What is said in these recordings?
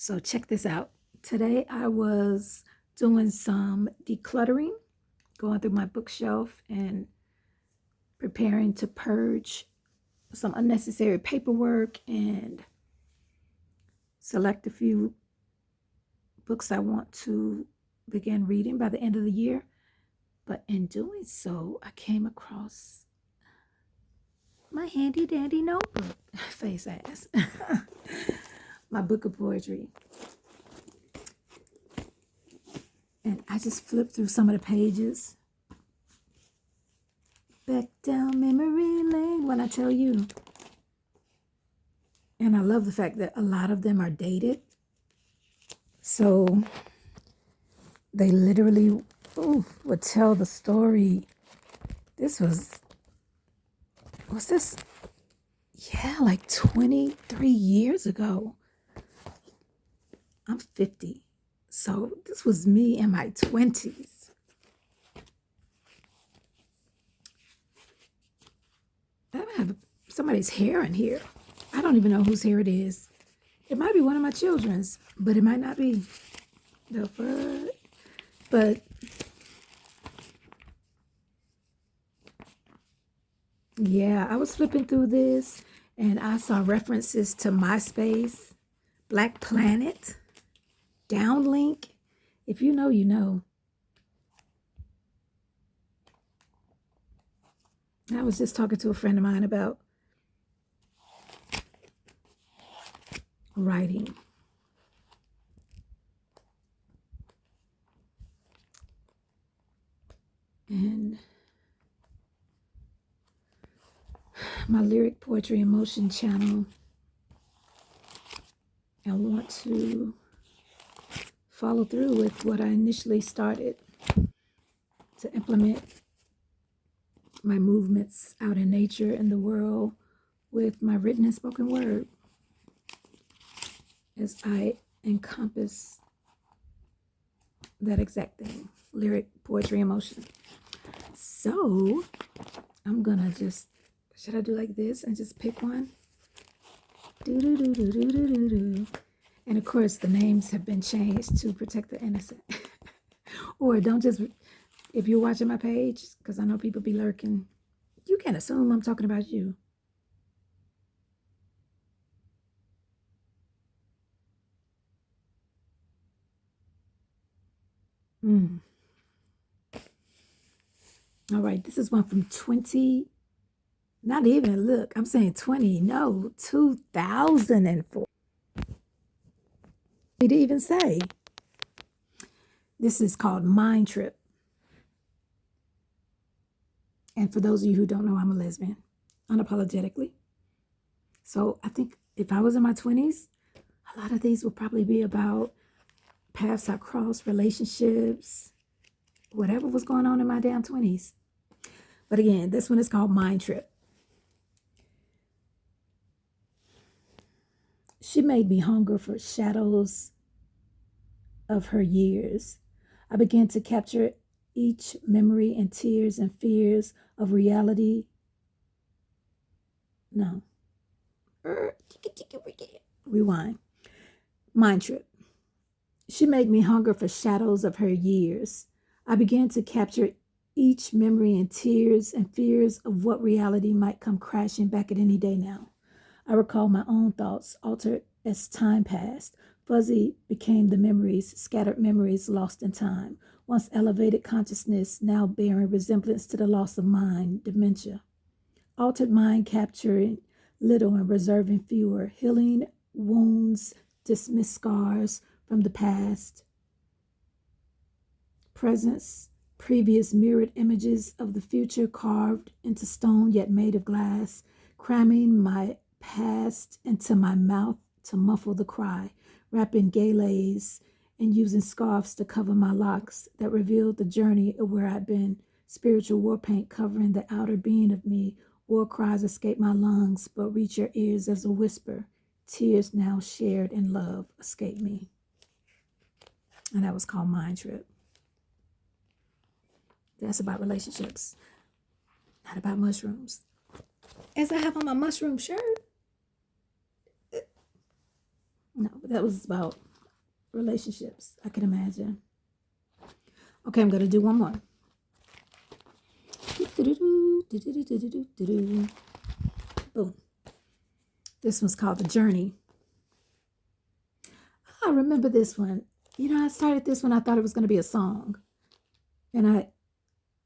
So check this out. Today I was doing some decluttering, going through my bookshelf and preparing to purge some unnecessary paperwork and select a few books I want to begin reading by the end of the year. But in doing so, I came across my handy dandy notebook, face ass, my book of poetry. And I just flipped through some of the pages. Back down memory lane when I tell you. And I love the fact that a lot of them are dated. So they literally would tell the story. What's this? Yeah, like 23 years ago. I'm 50. So this was me in my 20s. I have somebody's hair in here. I don't even know whose hair it is. It might be one of my children's, but it might not be. The fuck? But yeah, I was flipping through this and I saw references to MySpace, Black Planet, Downlink. If you know, you know. I was just talking to a friend of mine about writing. And my lyric poetry emotion channel, I want to follow through with what I initially started to implement my movements out in nature and the world with my written and spoken word as I encompass that exact thing, lyric, poetry, emotion. So I'm gonna should I do like this and just pick one? Do. And of course the names have been changed to protect the innocent. Or don't just, if you're watching my page, because I know people be lurking, you can't assume I'm talking about you. All right, this is one from 20, not even, look, I'm saying 2004. He didn't even say. This is called Mind Trip. And for those of you who don't know, I'm a lesbian, unapologetically. So I think if I was in my 20s, a lot of these would probably be about paths I crossed, relationships, whatever was going on in my damn 20s. But again, this one is called Mind Trip. She made me hunger for shadows of her years. I began to capture each memory and tears and fears of reality. No. Rewind. Mind Trip. She made me hunger for shadows of her years. I began to capture each memory and tears and fears of what reality might come crashing back at any day now. I recall my own thoughts, altered as time passed. Fuzzy became the memories, scattered memories lost in time. Once elevated consciousness, now bearing resemblance to the loss of mind, dementia. Altered mind capturing little and reserving fewer. Healing wounds, dismissed scars from the past. Presence, previous mirrored images of the future carved into stone yet made of glass. Cramming my past into my mouth to muffle the cry, wrapping galays and using scarves to cover my locks that revealed the journey of where I'd been. Spiritual war paint covering the outer being of me. War cries escape my lungs, but reach your ears as a whisper. Tears now shared in love escape me. And that was called Mind Trip. That's about relationships, not about mushrooms. As I have on my mushroom shirt. No, but that was about relationships, I can imagine. Okay, I'm going to do one more. Boom. This one's called The Journey. I remember this one. You know, I started this one, I thought it was going to be a song. And I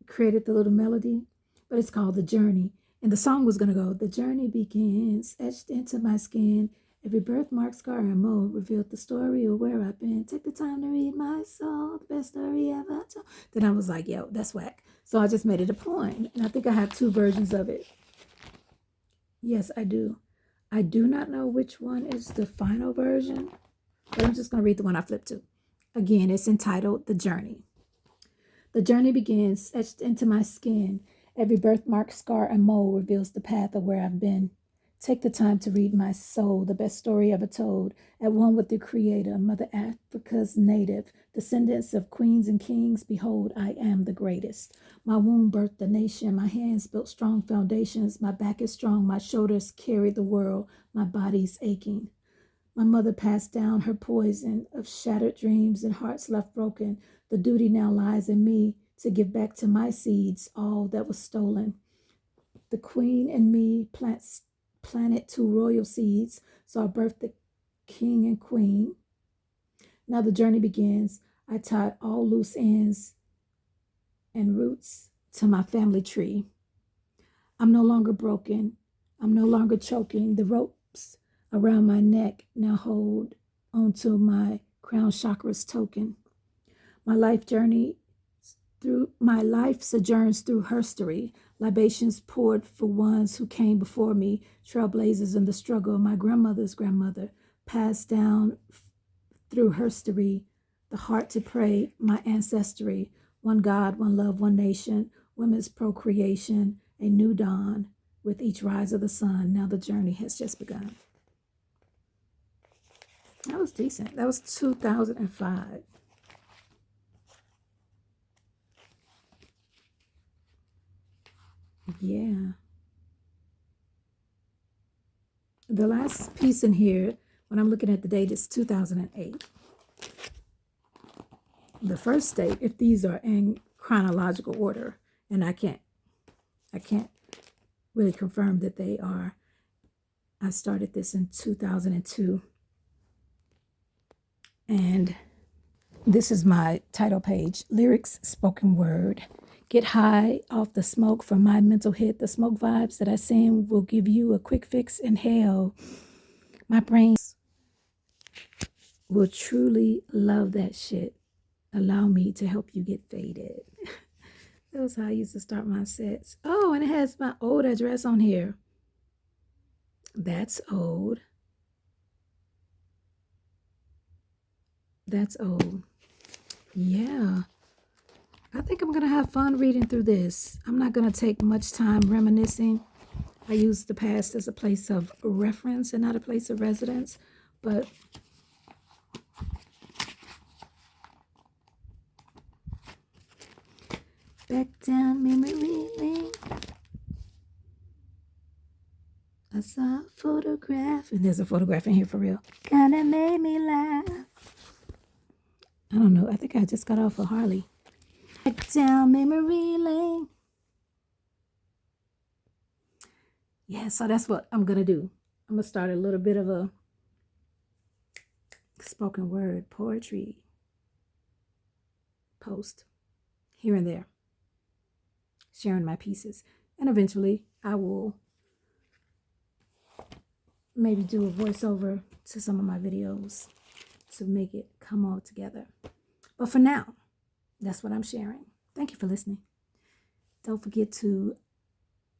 created the little melody, but it's called The Journey. And the song was going to go, the journey begins, etched into my skin. Every birthmark, scar, and mold revealed the story of where I've been. Take the time to read my soul, the best story ever told. Then I was like, yo, that's whack. So I just made it a poem. And I think I have 2 versions of it. Yes, I do. I do not know which one is the final version, but I'm just going to read the one I flipped to. Again, it's entitled The Journey. The journey begins, etched into my skin. Every birthmark, scar, and mole reveals the path of where I've been. Take the time to read my soul, the best story ever told, at one with the Creator, Mother Africa's native, descendants of queens and kings. Behold, I am the greatest. My womb birthed the nation. My hands built strong foundations. My back is strong. My shoulders carry the world. My body's aching. My mother passed down her poison of shattered dreams and hearts left broken. The duty now lies in me to give back to my seeds all that was stolen. The queen in me planted 2 royal seeds, so I birthed the king and queen. Now the journey begins. I tied all loose ends and roots to my family tree. I'm no longer broken. I'm no longer choking. The ropes around my neck now hold onto my crown chakra's token. My life sojourns through herstory. Libations poured for ones who came before me, trailblazers in the struggle. My grandmother's grandmother passed down through herstory, the heart to pray, my ancestry. One God, one love, one nation, women's procreation, a new dawn with each rise of the sun. Now the journey has just begun. That was decent. That was 2005. Yeah. The last piece in here, when I'm looking at the date, is 2008. The first date, if these are in chronological order, and I can't really confirm that they are. I started this in 2002. And this is my title page, Lyrics, Spoken Word. Get high off the smoke from my mental hit. The smoke vibes that I send will give you a quick fix. Inhale. My brain will truly love that shit. Allow me to help you get faded. That was how I used to start my sets. Oh, and it has my old address on here. That's old. That's old. Yeah. I think I'm going to have fun reading through this. I'm not going to take much time reminiscing. I use the past as a place of reference and not a place of residence. But back down memory lane, I saw a photograph. And there's a photograph in here for real. Kind of made me laugh. I don't know. I think I just got off of Harley. Back down memory lane. Yeah, so that's what I'm going to do. I'm going to start a little bit of a spoken word poetry post here and there, sharing my pieces. And eventually I will maybe do a voiceover to some of my videos to make it come all together. But for now, that's what I'm sharing. Thank you for listening. Don't forget to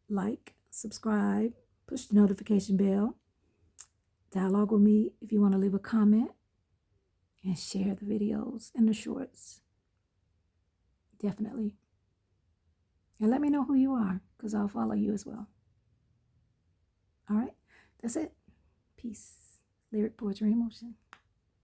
like, subscribe, push the notification bell, dialogue with me if you want to leave a comment, and share the videos and the shorts. Definitely. And let me know who you are, because I'll follow you as well. All right, that's it. Peace. Lyric, poetry, emotion.